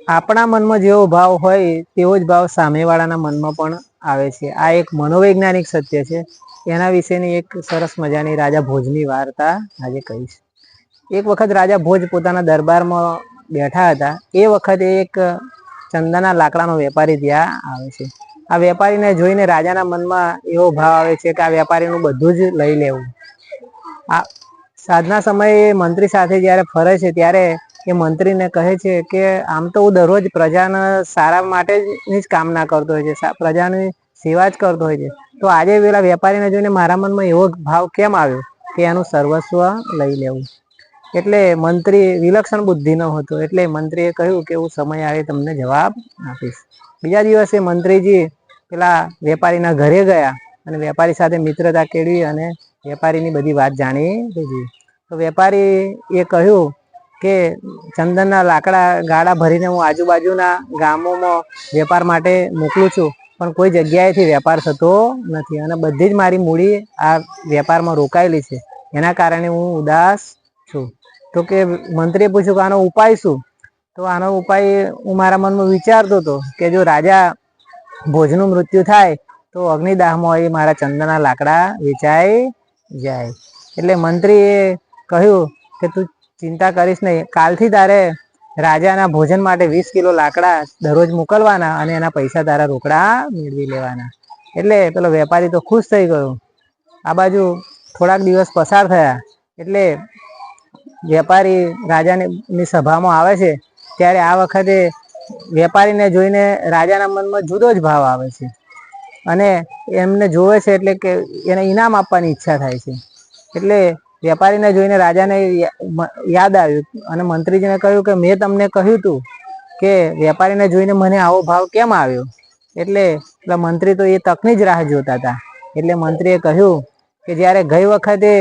આપણા મનમાં જેવો ભાવ હોય તેવો જ ભાવ સામેવાળાના મનમાં પણ આવે છે. આ એક મનોવૈજ્ઞાનિક સત્ય છે. એના વિશેની એક સરસ મજાની રાજા ભોજની વાર્તા આજે કહીશ. એક વખત રાજા ભોજ પોતાના દરબારમાં બેઠા હતા. એ વખતે એક ચંદનના લાકડાનો વેપારી ત્યાં આવે છે. આ વેપારીને જોઈને રાજાના મનમાં એવો ભાવ આવે છે કે આ વેપારીનું બધું જ લઈ લેવું. આ સાંજના સમયે મંત્રી સાથે જ્યારે ફરે છે ત્યારે એ મંત્રીને કહે છે કે આમ તો હું દરરોજ પ્રજાના સારા માટે જ કામના કરતો હોય છે, પ્રજાની સેવા જ કરતો હોય છે, તો આજે પેલા વેપારીને જોઈને મારા મનમાં એવો ભાવ કેમ આવ્યો કે એનું સર્વસ્વ લઈ લેવું. એટલે મંત્રી વિલક્ષણ બુદ્ધિ ન હતો. એટલે મંત્રીએ કહ્યું કે હું સમય આવે તમને જવાબ આપીશ. બીજા દિવસે મંત્રીજી પેલા વેપારીના ઘરે ગયા અને વેપારી સાથે મિત્રતા કેળવી અને વેપારીની બધી વાત જાણી લીધી. તો વેપારી એ કહ્યું કે ચંદનના લાકડા ગાડા ભરીને હું આજુબાજુના ગામોમાં વેપાર માટે મોકલું છું, પણ કોઈ જગ્યાએથી વેપાર થતો નથી અને બધી જ મારી મૂડી આ વેપારમાં રોકાયેલી છે. એના કારણે હું ઉદાસ છું. તો કે મંત્રીએ પૂછ્યું કે આનો ઉપાય શું? તો આનો ઉપાય હું મારા મનમાં વિચારતો હતો કે જો રાજા ભોજનું મૃત્યુ થાય તો અગ્નિદાહમાં એ મારા ચંદનના લાકડા વેચાઈ જાય. એટલે મંત્રીએ કહ્યું કે તું ચિંતા કરીશ નહીં, કાલથી તારે રાજાના ભોજન માટે 20 કિલો લાકડા દરરોજ મોકલવાના અને એના પૈસા તારા રોકડા મેળવી લેવાના. એટલે પેલો વેપારી તો ખુશ થઈ ગયો. આ બાજુ થોડાક દિવસ પસાર થયા એટલે વેપારી રાજાની સભામાં આવે છે ત્યારે આ વખતે વેપારીને જોઈને રાજાના મનમાં જુદો જ ભાવ આવે છે અને એમને જોવે છે એટલે કે એને ઇનામ આપવાની ઈચ્છા થાય છે. એટલે વેપારીને જોઈને રાજાને યાદ આવ્યું અને મંત્રીજીને કહ્યું કે મેં તમને કહ્યું તું કે વેપારીને જોઈને મને આવો ભાવ કેમ આવ્યો. એટલે મંત્રી તો એ તકની જ રાહ જોતા હતા. એટલે મંત્રીએ કહ્યું કે જ્યારે ગઈ વખતે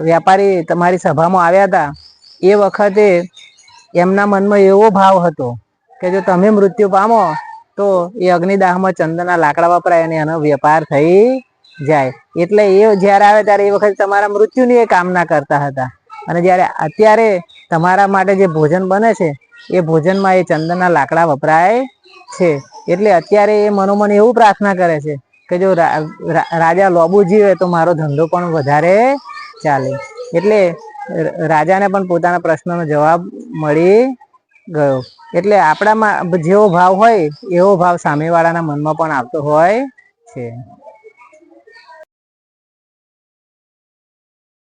વેપારી તમારી સભામાં આવ્યા હતા એ વખતે એમના મનમાં એવો ભાવ હતો કે જો તમે મૃત્યુ પામો તો એ અગ્નિદાહમાં ચંદનના લાકડા વપરાય અને એનો વેપાર થઈ જાય. એટલે એ જ્યારે આવે ત્યારે એ વખતે તમારા મૃત્યુની એ કામના કરતા હતા અને જ્યારે અત્યારે તમારા માટે જે ભોજન બને છે એ ભોજનમાં એ ચંદનના લાકડા વપરાય છે. એટલે અત્યારે એ મનોમન એવું પ્રાર્થના કરે છે કે જો રાજા લોબુ જીવે તો મારો ધંધો પણ વધારે ચાલે. એટલે રાજાને પણ પોતાના પ્રશ્નનો જવાબ મળી ગયો. એટલે આપણામાં જેવો ભાવ હોય એવો ભાવ સામેવાળાના મનમાં પણ આવતો હોય છે.